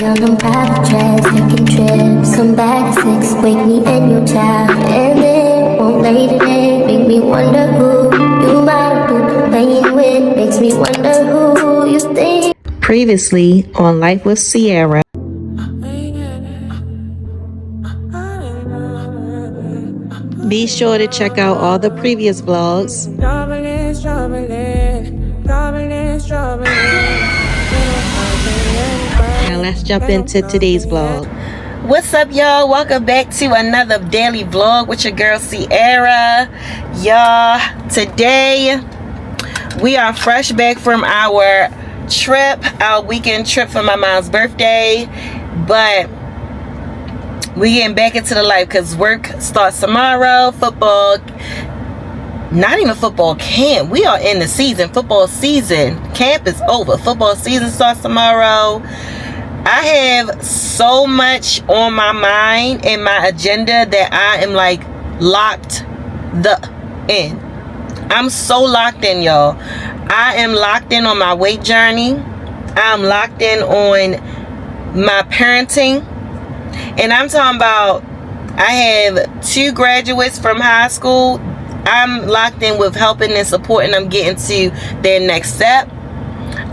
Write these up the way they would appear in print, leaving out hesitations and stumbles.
on them private jets, taking trips. Come back at 6, wake me and your child. And then won't lay today, make me wonder who you might have been playing with. Makes me wonder who you think. Previously on Life with Sierra. Be sure to check out all the previous vlogs. Now let's jump into today's vlog. What's up, y'all? Welcome back to another daily vlog with your girl Sierra. Y'all, today we are fresh back from our weekend trip for my mom's birthday, but we getting back into the life because work starts tomorrow. Football, not even football camp, we are in the season. Football season, camp is over, football season starts tomorrow. I have so much on my mind and my agenda that I am like locked in. I'm so locked in, y'all. I am locked in on my weight journey. I'm locked in on my parenting. And I'm talking about, I have 2 graduates from high school. I'm locked in with helping and supporting them get into their next step.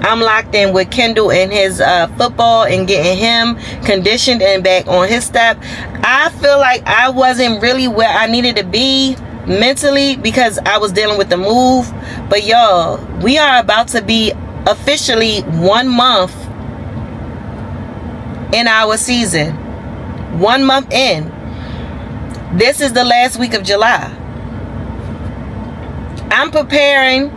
I'm locked in with Kendell and his football and getting him conditioned and back on his step. I feel like I wasn't really where I needed to be mentally because I was dealing with the move. But y'all, we are about to be officially 1 month in our season. 1 month in. This is the last week of July. I'm preparing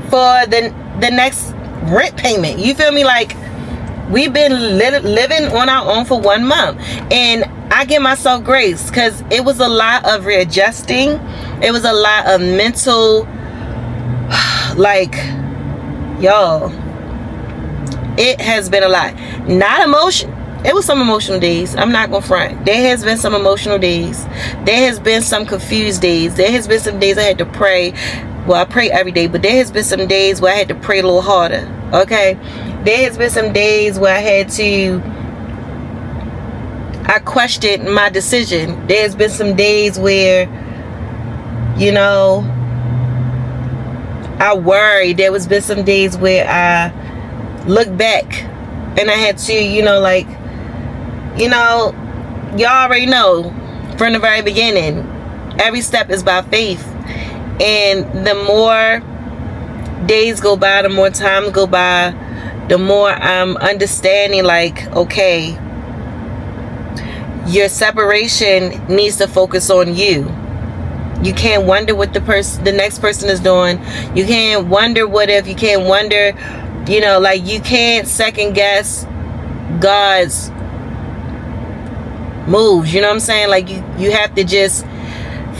for the next rent payment. You feel me? Like, we've been living on our own for 1 month, and I give myself grace because it was a lot of readjusting. It was a lot of mental, like, y'all, it has been a lot. Not emotion. It was some emotional days. I'm not gonna front. There has been some emotional days. There has been some confused days. There has been some days I had to pray. Well, I pray every day, but there has been some days where I had to pray a little harder. Okay? There has been some days where I questioned my decision. There has been some days where, you know, I worried. There has been some days where I looked back and I had to, y'all already know from the very beginning, every step is by faith. And the more days go by, the more time go by, the more I'm understanding, like, okay, your separation needs to focus on you. You can't wonder what the next person is doing. You can't wonder what if. You can't wonder, you can't second guess God's moves. You know what I'm saying? Like, you have to just,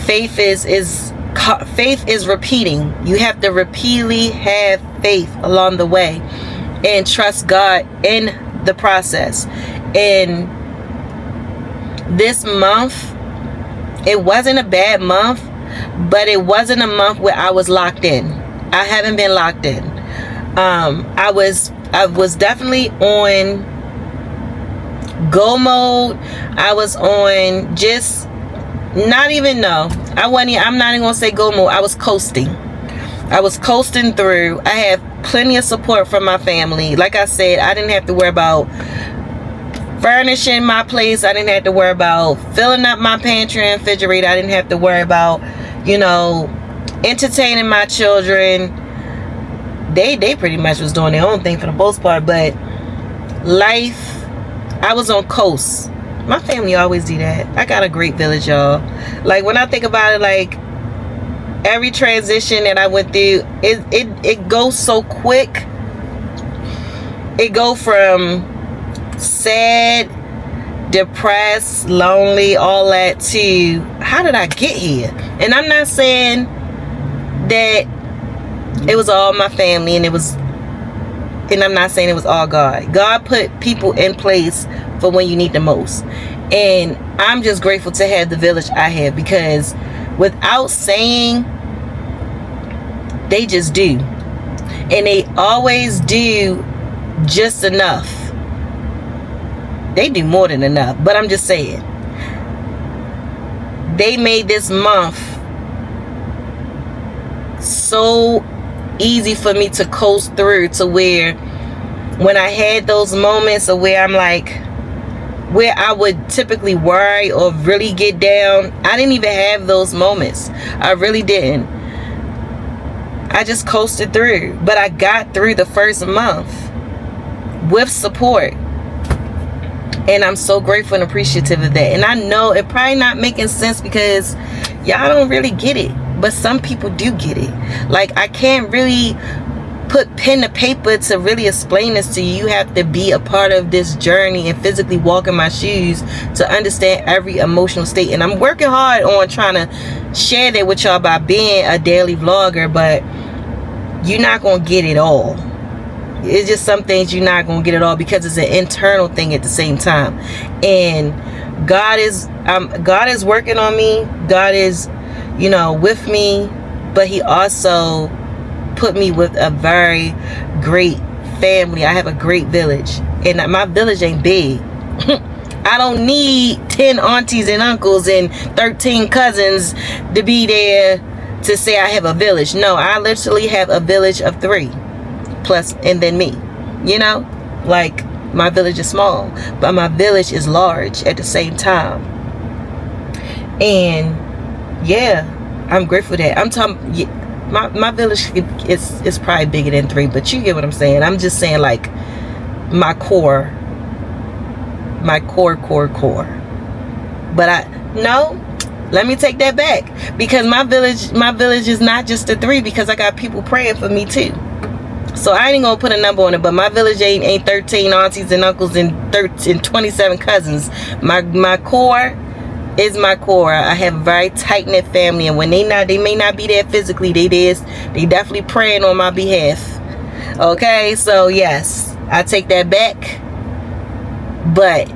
faith is repeating. You have to repeatedly have faith along the way and trust God in the process. And this month, it wasn't a bad month, but it wasn't a month where I was locked in. I haven't been locked in. I was definitely on go mode. I was on just I'm not even gonna say go mode. I was coasting through. I have plenty of support from my family. Like I said, I didn't have to worry about furnishing my place. I didn't have to worry about filling up my pantry and refrigerator. I didn't have to worry about, entertaining my children. They pretty much was doing their own thing for the most part, but life, I was on coast. My family always do that. I got a great village, y'all. Like, when I think about it, like, every transition that I went through, it goes so quick. It go from sad, depressed, lonely, all that, to how did I get here? And I'm not saying that it was all my family, and I'm not saying it was all God. God put people in place for when you need the most. And I'm just grateful to have the village I have, because without saying, they just do. And they always do just enough. They do more than enough. But I'm just saying, they made this month so easy for me to coast through, to where when I had those moments of where I'm like, where I would typically worry or really get down, I didn't even have those moments. I really didn't. I just coasted through. But I got through the first month with support, and I'm so grateful and appreciative of that. And I know it probably not making sense because y'all don't really get it, but some people do get it. Like, I can't really put pen to paper to really explain this to you. You have to be a part of this journey and physically walk in my shoes to understand every emotional state. And I'm working hard on trying to share that with y'all by being a daily vlogger, but you're not gonna get it all. It's just some things you're not gonna get it all, because it's an internal thing at the same time. And God is working on me. God is, you know, with me, but he also put me with a very great family. I have a great village, and my village ain't big. I don't need 10 aunties and uncles and 13 cousins to be there to say I have a village. No, I literally have a village of 3 plus, and then me. You know, like, my village is small, but my village is large at the same time. And yeah, I'm grateful for that. I'm talking, my village is probably bigger than 3, but you get what I'm saying. I'm just saying, like, my core. But let me take that back, because my village is not just the 3, because I got people praying for me too. So I ain't gonna put a number on it, but my village ain't 13 aunties and uncles and 27 cousins. My core is my core. I have a very tight-knit family, and when they may not be there physically, they definitely praying on my behalf. Okay, so yes, I take that back, but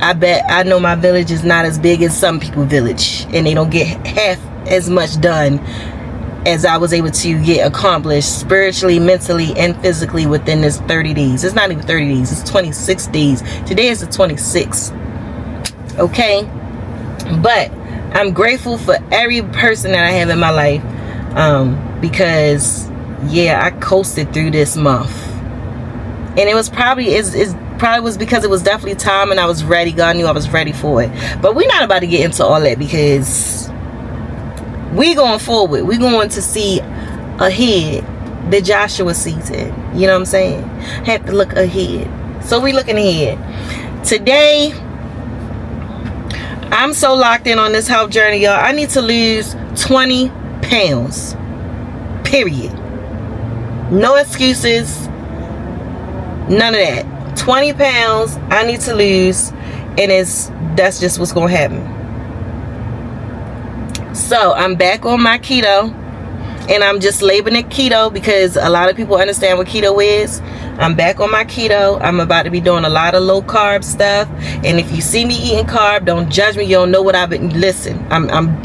I know my village is not as big as some people's village, and they don't get half as much done as I was able to get accomplished spiritually, mentally, and physically within this 30 days. It's not even 30 days, it's 26 days. Today is the 26th. Okay, but I'm grateful for every person that I have in my life, because yeah, I coasted through this month, and it was probably was because it was definitely time, and I was ready. God knew I was ready for it. But we're not about to get into all that, because we going forward. We going to see ahead, the Joshua season. You know what I'm saying? Have to look ahead. So we looking ahead. Today, I'm so locked in on this health journey, y'all. I need to lose 20 pounds. Period. No excuses. None of that. 20 pounds I need to lose, and that's just what's gonna happen. So I'm back on my keto, and I'm just labeling it keto because a lot of people understand what keto is. I'm back on my keto. I'm about to be doing a lot of low carb stuff, and if you see me eating carb, don't judge me. You don't know what I've been. Listen,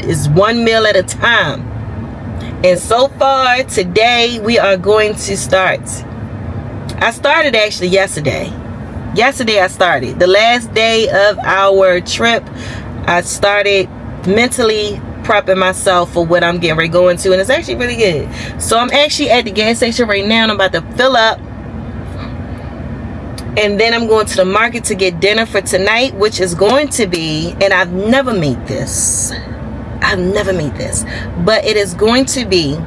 it's one meal at a time. And so far today, we are going to start. I started actually yesterday. I started the last day of our trip. I started mentally prepping myself for what I'm getting ready to go into, and it's actually really good. So I'm actually at the gas station right now, and I'm about to fill up, and then I'm going to the market to get dinner for tonight, which is going to be, and I've never made this, but it is going to be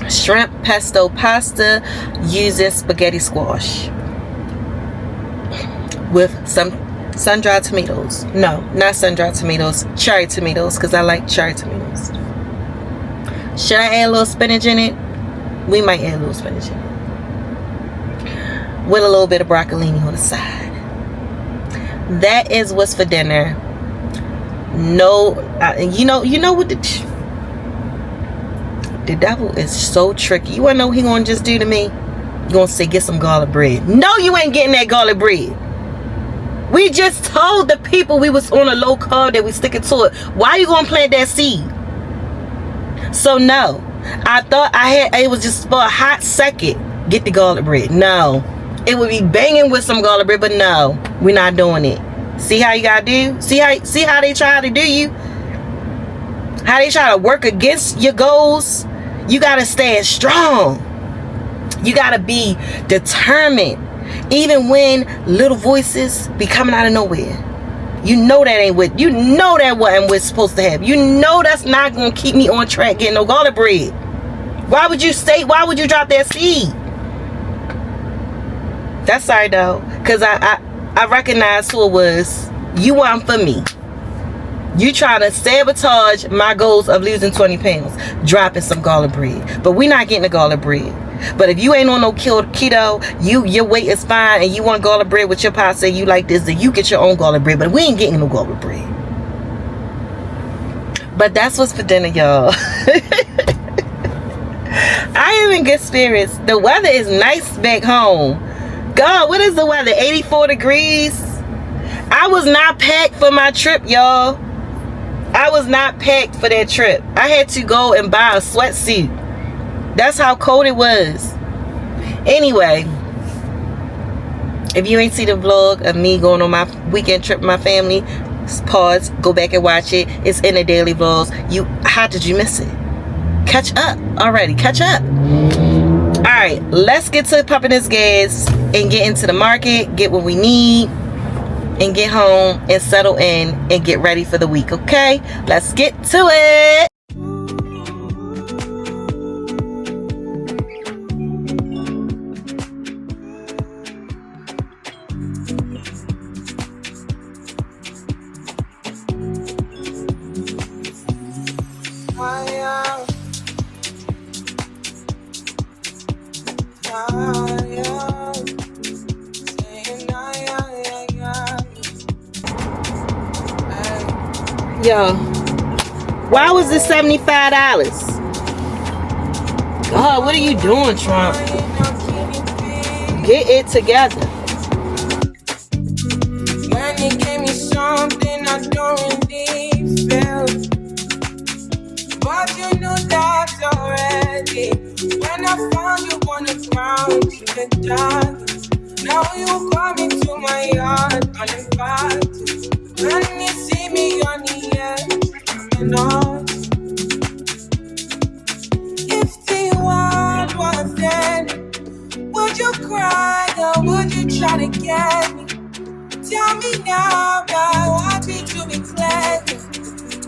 shrimp pesto pasta using spaghetti squash with some sun-dried tomatoes. No, not sun-dried tomatoes, cherry tomatoes, because I like cherry tomatoes. Should I add a little spinach in it? We might add a little spinach in it, with a little bit of broccolini on the side. That is what's for dinner. No, you know what the devil is so tricky. You wanna know what he gonna just do to me? He gonna say, get some garlic bread. No, you ain't getting that garlic bread. We just told the people we was on a low carb, that we sticking to it. Why you gonna plant that seed? So no, I thought it was just for a hot second, get the garlic bread. No, it would be banging with some garlic bread, but no, we're not doing it. See how you gotta do? See how they try to do you? How they try to work against your goals? You gotta stand strong. You gotta be determined. Even when little voices be coming out of nowhere. You know that ain't what, you know that wasn't what's supposed to happen. You know that's not gonna keep me on track getting no garlic bread. Why would you drop that seed? That's sorry though, because I recognized who it was. You weren't for me. You trying to sabotage my goals of losing 20 pounds, dropping some garlic bread. But we not getting the garlic bread. But if you ain't on no keto, your weight is fine, and you want garlic bread with your pie, say you like this, then you get your own garlic bread. But we ain't getting no garlic bread. But that's what's for dinner, y'all. I am in good spirits. The weather is nice back home. God, what is the weather? 84 degrees. I was not packed for my trip, y'all. I was not packed for that trip. I had to go and buy a sweatsuit. That's how cold it was. Anyway, if you ain't see the vlog of me going on my weekend trip with my family, pause, go back and watch it. It's in the daily vlogs. How did you miss it? Catch up already. Catch up. Alright, let's get to pumping this gas and get into the market, get what we need, and get home and settle in and get ready for the week, okay? Let's get to it. Yo, why was it $75? God, what are you doing, Trump? Get it together. When you gave me something I don't really feel, but you knew that already. When I found you on the ground, you went down. Now you come into my yard uninvited. When you see me on the edge, I'm not. If the world was ending, would you cry or would you try to get me? Tell me now, I want me to be clear.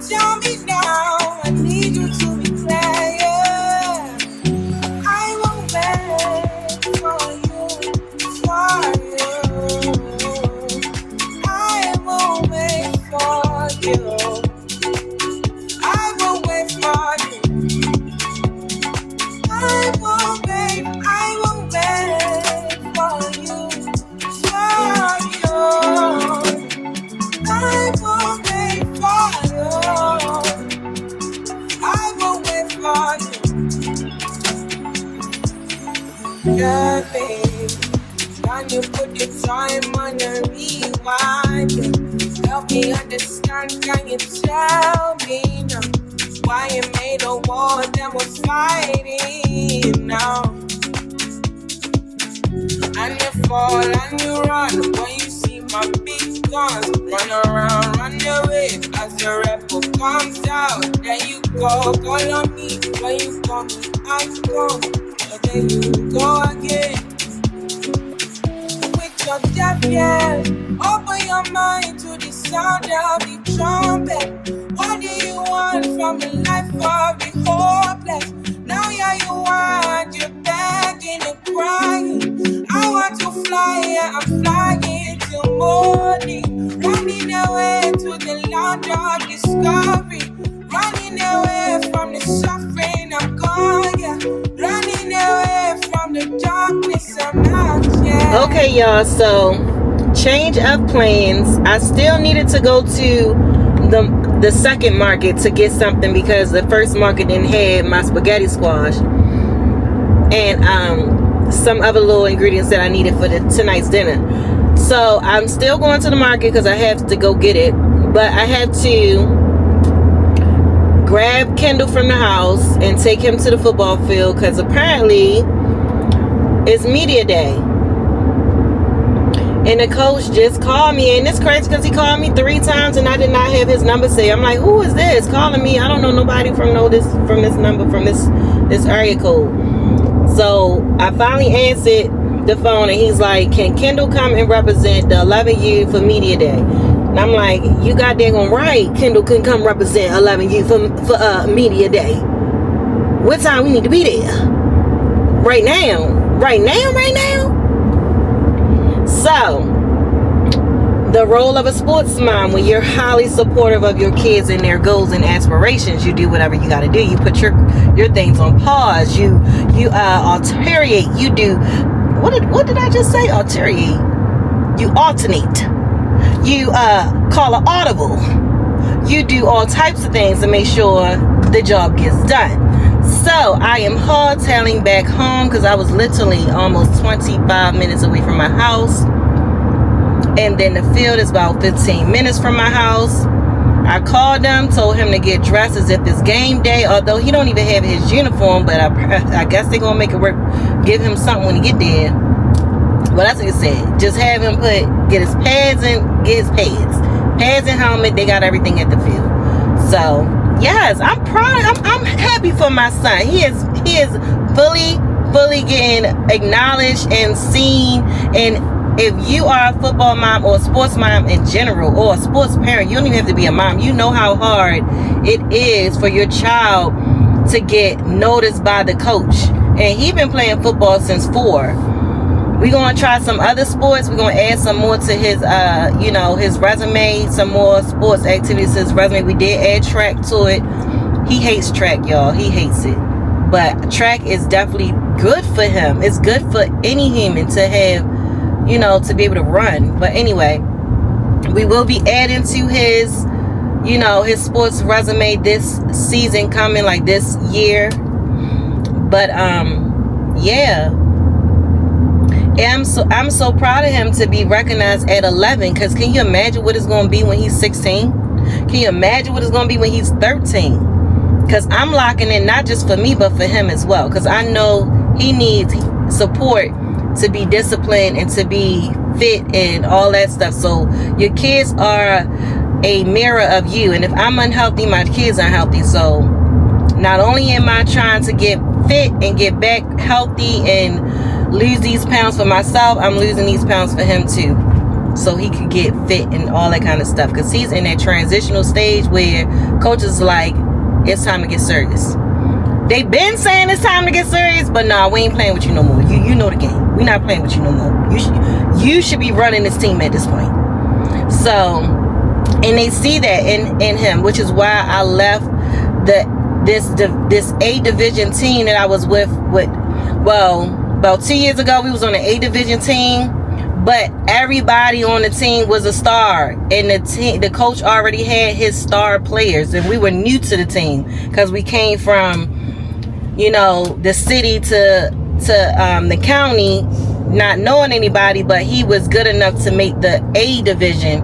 Tell me now, I need you to be clear. Yeah. I won't wait for you, for you. I won't wait for you. I won't wait for you. I won't wait for you, for you. I won't wait for you. I won't wait for you. Yeah, babe. Can you put your time on a rewind? Help me understand, can you tell me now why you made a war that was fighting now? And you fall and you run when you see my big guns. Run around, run away as the rebel comes out. There you go, call on me when you come, I come. So there you go again. Your deaf ears, open your mind to the sound of the trumpet. What do you want from the life of the hopeless? Now you want, you're begging and crying. I want to fly, yeah, I'm flying till morning. Running away to the land of discovery. Running away from the suffering I'm gone, yeah. Running away from the darkness I'm out, yeah. Okay, y'all, so change of plans. I still needed to go to the second market to get something because the first market didn't have my spaghetti squash and some other little ingredients that I needed for tonight's dinner. So I'm still going to the market because I have to go get it, but I had to grab Kendall from the house and take him to the football field because apparently it's media day. And the coach just called me, and it's crazy because he called me 3 times and I did not have his number saved. I'm like, who is this calling me? I don't know nobody from this number, from this area code. So I finally answered the phone, and he's like, can Kendall come and represent the 11U for Media Day? And I'm like, you goddamn right, Kendall can come represent 11U for Media Day. What time we need to be there? Right now. So, the role of a sports mom, when you're highly supportive of your kids and their goals and aspirations, you do whatever you got to do. You put your things on pause. You alternate. You do what did I just say? Alternate. You alternate. You call an audible. You do all types of things to make sure the job gets done. So I am hardtailing back home because I was literally almost 25 minutes away from my house. And then the field is about 15 minutes from my house. I called him, told him to get dressed as if it's game day, although he don't even have his uniform, but I guess they're gonna make it work, give him something when he get there. Well, that's what he said. Just have him get his pads and helmet. They got everything at the field. So yes, I'm proud. I'm happy for my son. He is fully getting acknowledged and seen. And if you are a football mom or a sports mom in general, or a sports parent, you don't even have to be a mom. You know how hard it is for your child to get noticed by the coach. And he's been playing football since 4. We're going to try some other sports. We're going to add some more to his, his resume, some more sports activities to his resume. We did add track to it. He hates track, y'all. He hates it. But track is definitely good for him. It's good for any human to have, to be able to run. But anyway, we will be adding to his, his sports resume this season coming, like this year. But, yeah. And I'm so proud of him to be recognized at 11, because can you imagine what it's going to be when he's 16? Can you imagine what it's going to be when he's 13? Because I'm locking in not just for me, but for him as well. Because I know he needs support to be disciplined and to be fit and all that stuff. So your kids are a mirror of you. And if I'm unhealthy, my kids are unhealthy. So not only am I trying to get fit and get back healthy and lose these pounds for myself, I'm losing these pounds for him too, so he could get fit and all that kind of stuff, because he's in that transitional stage where coaches like, it's time to get serious. They've been saying it's time to get serious, but nah, we ain't playing with you no more. You know the game. We're not playing with you no more. You should be running this team at this point. So, and they see that in him, which is why I left this A division team that I was with about 2 years ago. We was on an A division team, but everybody on the team was a star, and the coach already had his star players, and we were new to the team because we came from, the city to the county, not knowing anybody. But he was good enough to make the A division,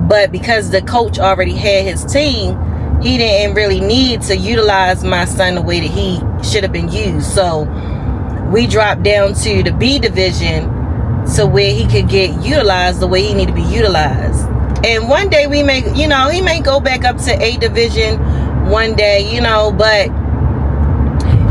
but because the coach already had his team, he didn't really need to utilize my son the way that he should have been used. So we dropped down to the B division so where he could get utilized the way he needed to be utilized. And one day he may go back up to A division one day, but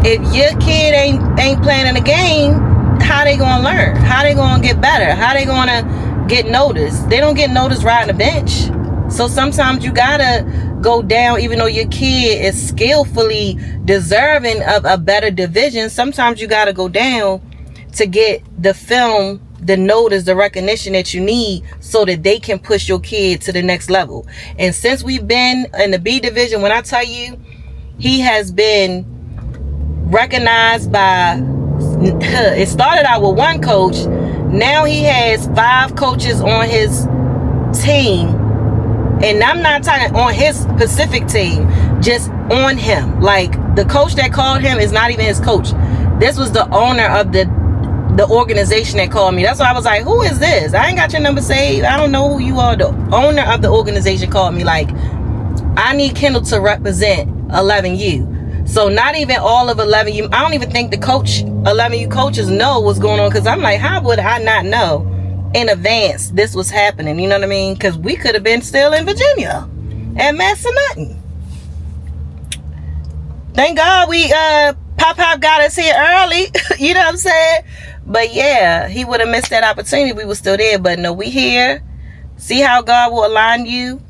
if your kid ain't playing in the game, how they gonna learn? How they gonna get better? How they gonna get noticed? They don't get noticed riding the bench. So sometimes you gotta go down, even though your kid is skillfully deserving of a better division. Sometimes you gotta go down to get the film, the notice, the recognition that you need, so that they can push your kid to the next level. And since we've been in the B division, when I tell you, he has been recognized by, it started out with one coach, now he has 5 coaches on his team. And I'm not talking on his specific team, just on him. Like, the coach that called him is not even his coach. This was the owner of the organization that called me. That's why I was like, who is this? I ain't got your number saved. I don't know who you are. The owner of the organization called me like, I need Kendall to represent 11U. So not even all of 11U. I don't even think the 11U coaches know what's going on, because I'm like, how would I not know in advance this was happening. You know what I mean? Because we could have been still in Virginia and messing nothing. Thank God we Pop got us here early. You know what I'm saying? But yeah, he would have missed that opportunity. We were still there. But no, we here. See how God will align you.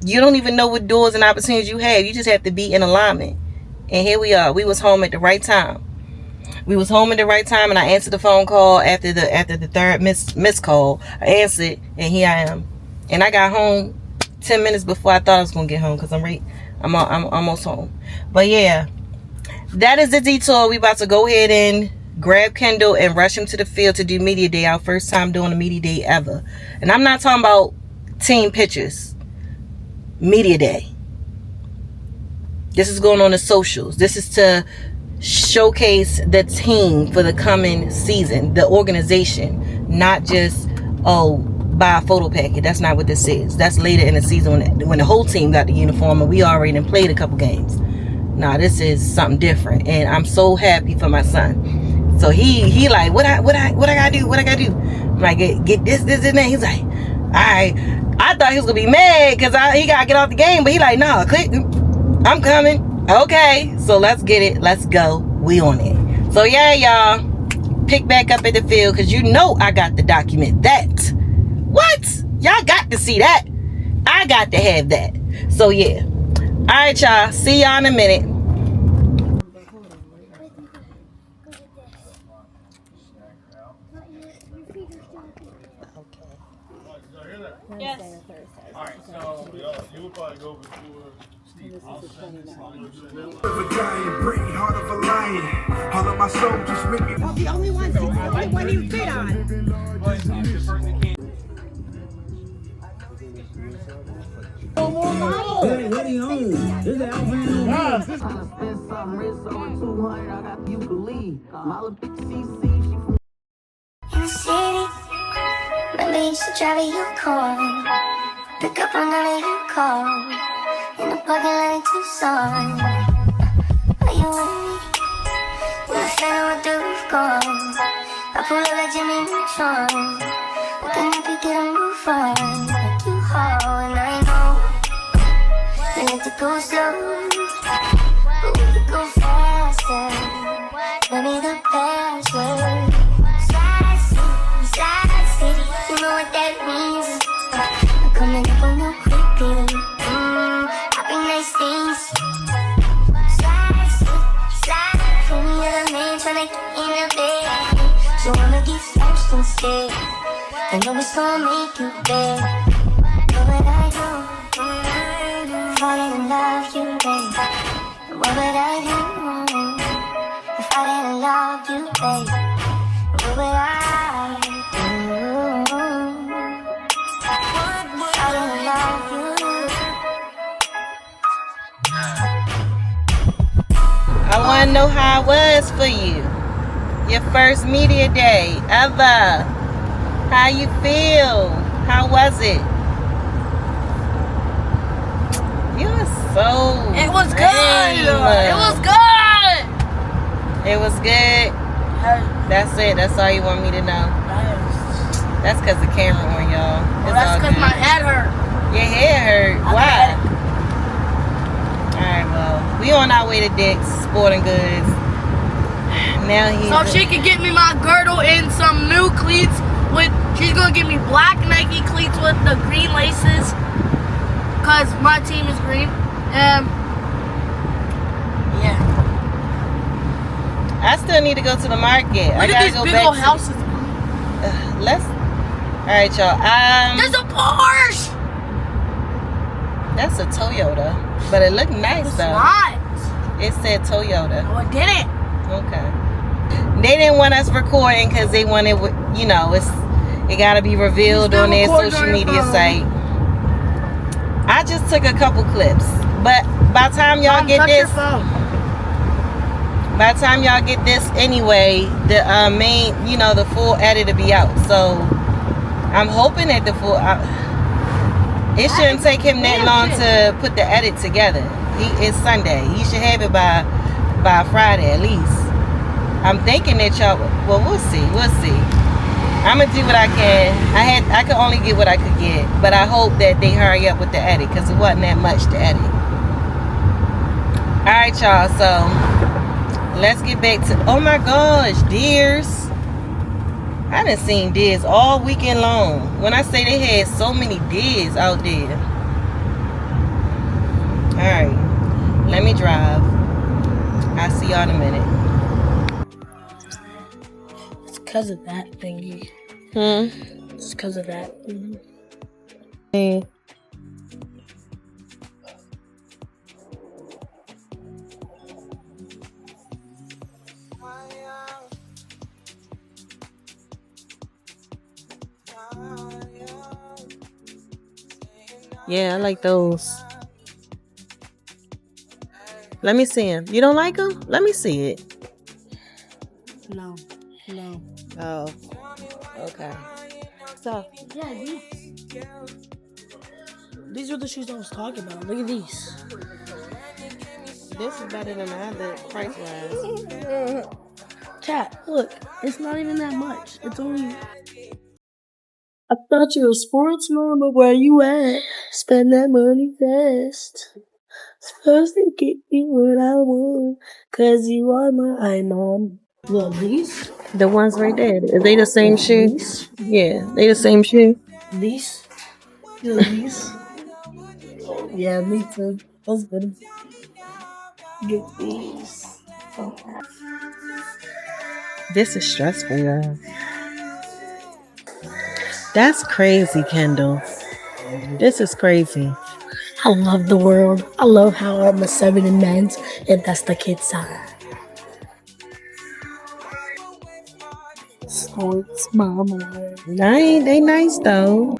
You don't even know what doors and opportunities you have. You just have to be in alignment. And here we are. We was home at the right time. We was home at the right time, and I answered the phone call after the third missed call. I answered, and here I am. And I got home 10 minutes before I thought I was gonna get home, because I'm almost home. But yeah, that is the detour. We about to go ahead and grab Kendell and rush him to the field to do media day. Our first time doing a media day ever. And I'm not talking about team pictures. Media day. This is going on the socials. This is to showcase the team for the coming season, the organization, not just buy a photo packet. That's not what this is. That's later in the season when the whole team got the uniform and we already done played a couple games. Nah, this is something different, and I'm so happy for my son. So he like, what I gotta do? What I gotta do? I'm like, get this and that. He's like, all right. I thought he was gonna be mad because he gotta get off the game, but he like, nah, click. I'm coming. Okay, so let's get it. Let's go. We on it. So yeah, y'all, pick back up at the field, because you know I got to document that. What? Y'all got to see that. I got to have that. So yeah. All right, y'all. See y'all in a minute. Yes. Alright, so you would probably go before Steve. Heart of a lion. All of my soul just with me. The only one you fit on. In the city, remember you used to drive a Yukon. Pick up on none of your calls. In the parking lot in Tucson. Are you with me? When I stand with the roof gone, I pull up like Jimmy Neutron. Open up, you get a move on. Like you haul, and I know we like to go slow, but we could go faster. Tell me the password. Slide city, you know what that means. I'm coming up on you quickly. Happy nice things. Slide for me, other man tryna get in the bed. So I'ma get first instead. I know it's gonna make you bad. What would I do? Falling in love, you babe. What would I do if I didn't love you, babe? What would I do if I didn't love you? I want to know how it was for you. Your first media day ever. How you feel? How was it? You were so It was good. lame. It was good. It was good. That's it. That's all you want me to know. That's because the camera on, y'all. It's That's all because good. my head hurt. Your head hurt. Why? Alright, well, we on our way to Dick's Sporting Goods. Now he's So she could get me my girdle and some new cleats with. She's gonna give me black Nike cleats with the green laces, cause my team is green. Yeah. I still need to go to the market. I Look gotta at these go big back old to houses. let's. Alright, y'all. There's a Porsche. That's a Toyota, but it looked nice It's though. not. It said Toyota. Oh, I did it. Okay. They didn't want us recording because they wanted, you know, it got to be revealed You still on their recording social on your media phone. site. I just took a couple clips, but by the time y'all Mom, get touch this, your phone. by the time y'all get this anyway, the main, you know, the full edit will be out. So I'm hoping that the full. It shouldn't take him that long to put the edit together. It's Sunday. He should have it by Friday at least. I'm thinking that y'all. Well, we'll see. We'll see. I'm gonna do what I can. I could only get what I could get, but I hope that they hurry up with the edit because it wasn't that much to edit. All right, y'all. So let's get back to. Oh my gosh, deers! I done seen deers all weekend long. When I say they had so many deers out there. All right, let me drive. I'll see y'all in a minute. It's because of that thingy. It's because of that. Yeah, I like those. Let me see them. You don't like them? Let me see it. No. Oh, okay. So, yeah, these are the shoes I was talking about. Look at these. This is better than the other price-wise. Chat, look. It's not even that much. It's only... I thought you were a sportsman, but where you at? Spend that money fast. Supposed to get me what I want, cause you are my mom. Well, these? The ones right there. Are they the same shoe? These? Yeah, they the same shoe. These? Yeah, these? Yeah, me too. Those good. Get these. This is stressful, y'all. That's crazy, Kendall. This is crazy. I love the world. I love how I'm a 7 in men's, and that's the kids' side. Sports, mama. They nice though.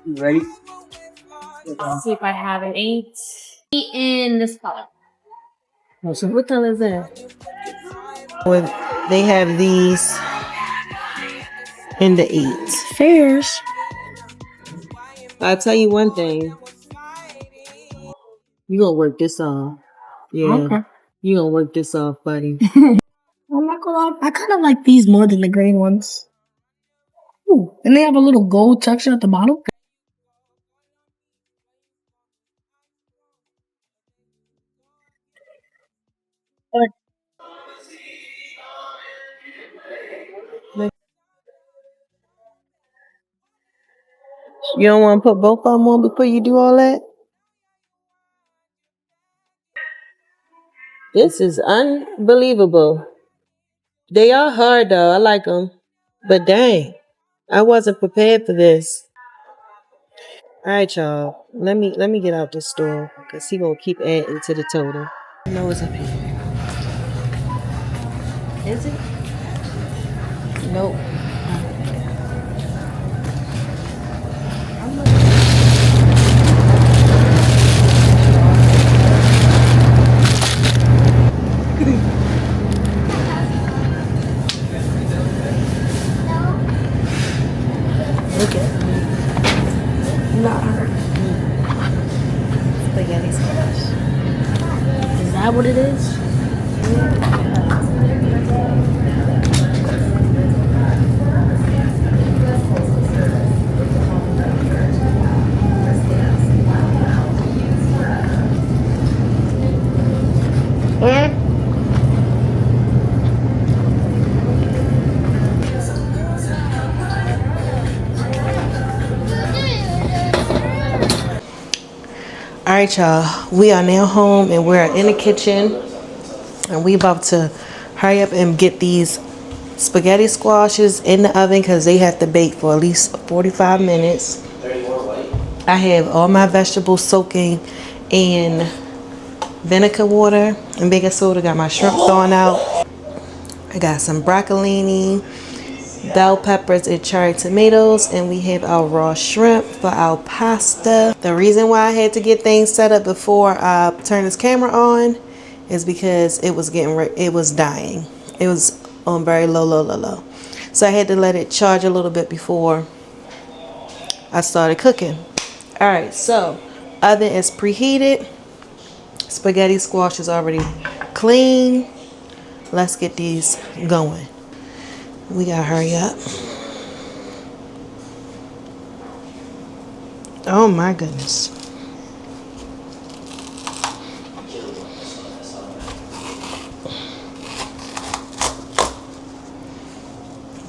You ready? Let's see if I have it. 8 in this color. What color is that? They have these in the 8s. Fairs. I'll tell you one thing. You gonna work this off. Yeah. Okay. You gonna work this off, buddy. I'm not gonna lie. I kind of like these more than the green ones. Ooh, and they have a little gold texture at the bottom. You don't want to put both of them on before you do all that? This is unbelievable. They are hard though. I like them. But dang, I wasn't prepared for this. All right, y'all. Let me get out this store because he gonna keep adding to the total. No, it's up here. Is it? Nope. Look at me. Not her. Spaghetti squash. Is that what it is? All right, y'all. We are now home and we're in the kitchen, and we about to hurry up and get these spaghetti squashes in the oven because they have to bake for at least 45 minutes. I have all my vegetables soaking in vinegar water and baking soda. Got my shrimp thawing out. I got some broccolini, bell peppers, and cherry tomatoes, and we have our raw shrimp for our pasta. The reason why I had to get things set up before I turn this camera on is because it was dying. It was on very low. So I had to let it charge a little bit before I started cooking. All right, so Oven is preheated. Spaghetti squash is already clean. Let's get these going. We gotta hurry up. Oh my goodness.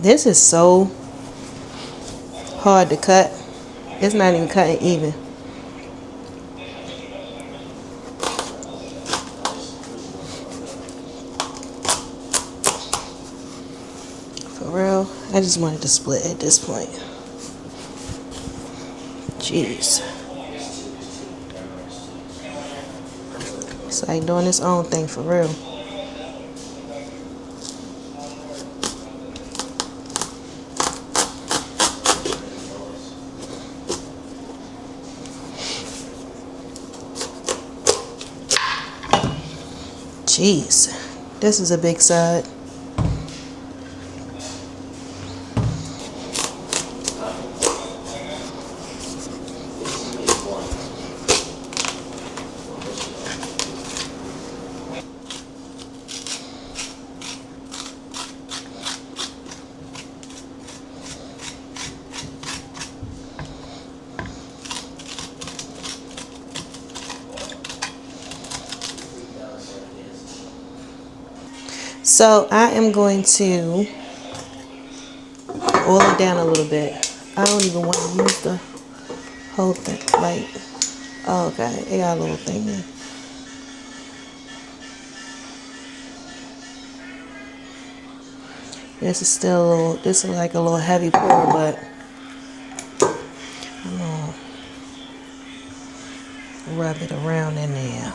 This is so hard to cut. It's not even cutting even. For real, I just wanted to split at this point. Jeez. It's like doing its own thing for real. Jeez. This is a big side. So I am going to oil it down a little bit. I don't even want to use the whole thing. Like, oh, okay, it got a little thing there. This is still a little, this is like a little heavy pour, but I'm gonna rub it around in there.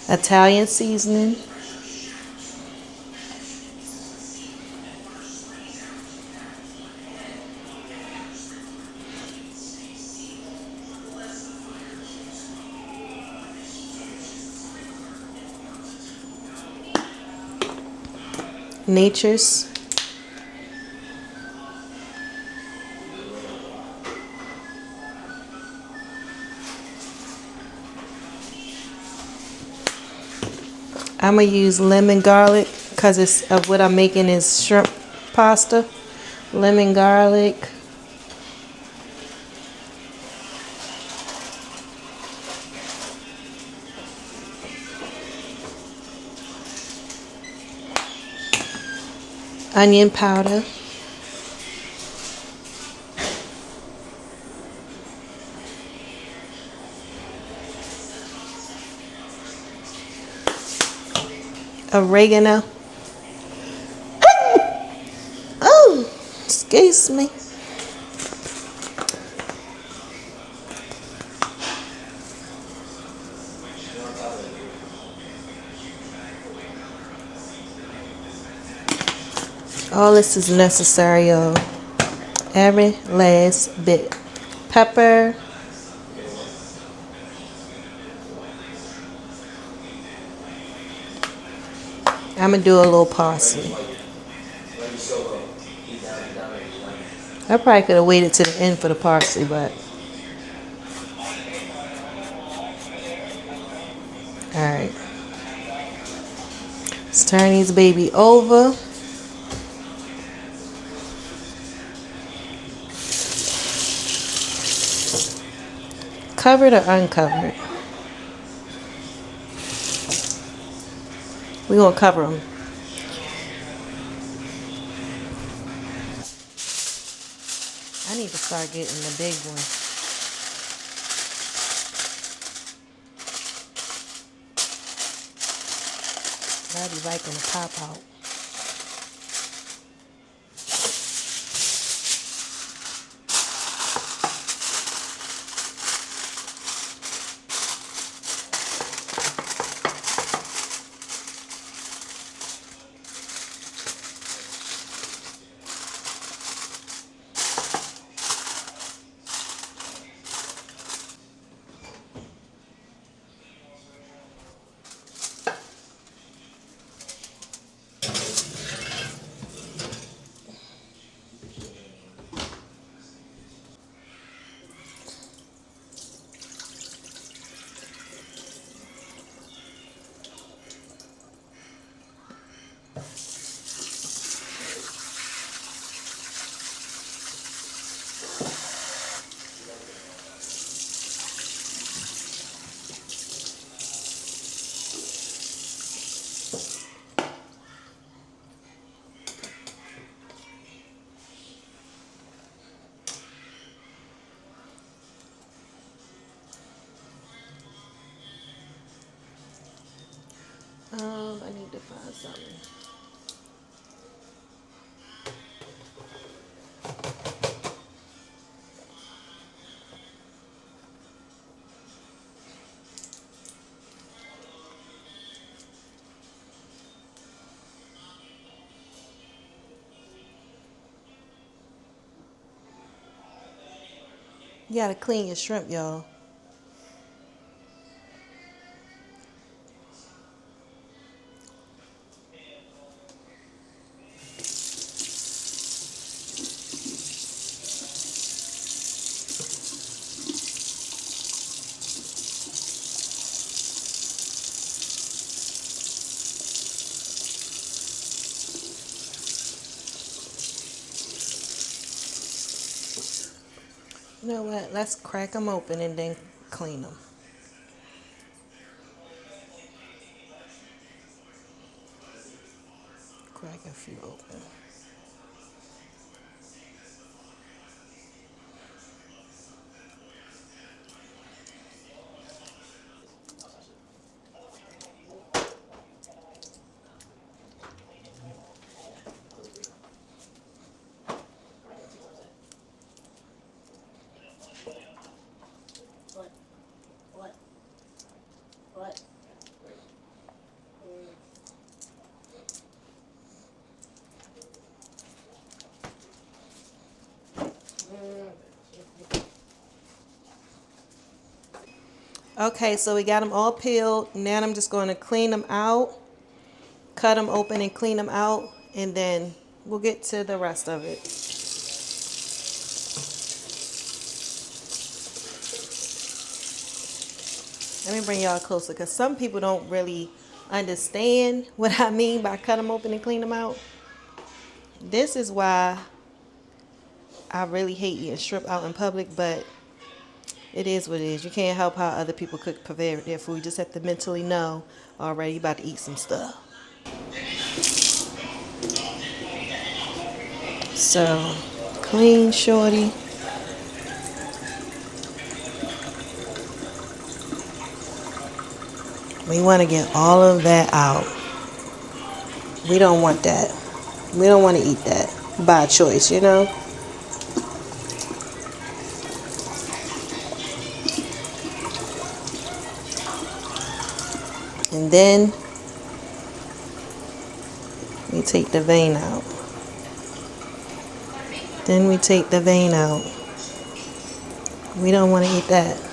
Italian seasoning. Nature's. I'm gonna use lemon garlic because it's of what I'm making is shrimp pasta. Lemon garlic. Onion powder. Oregano. Oh, excuse me. All this is necessary, y'all. Every last bit. Pepper. I'm gonna do a little parsley. I probably could have waited to the end for the parsley, but alright. Let's turn these baby over. Covered or uncovered? We're gonna cover them. I need to start getting the big one. That'll be right gonna pop out. something. You gotta clean your shrimp, y'all. You know what? Let's crack them open and then clean them. Crack a few open. Okay, so we got them all peeled. Now I'm just going to clean them out, cut them open and clean them out, and then we'll get to the rest of it. Let me bring y'all closer because some people don't really understand what I mean by cut them open and clean them out. This is why I really hate eating shrimp out in public, but it is what it is. You can't help how other people cook, prepare their food. You just have to mentally know, all right, you about to eat some stuff. So, clean, shorty. We want to get all of that out. We don't want that. We don't want to eat that by choice, you know? And then we take the vein out. Then we take the vein out. We don't want to eat that.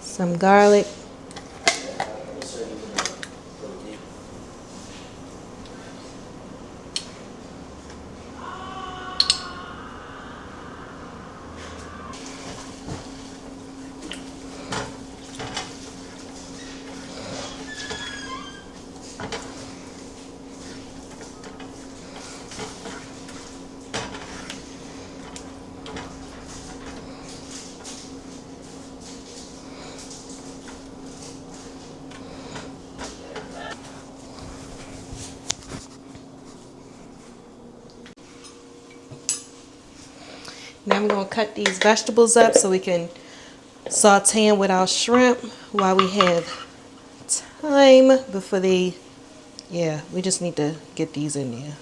Some garlic. Now I'm going to cut these vegetables up so we can saute them with our shrimp while we have time before they, yeah, we just need to get these in there.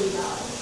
$60.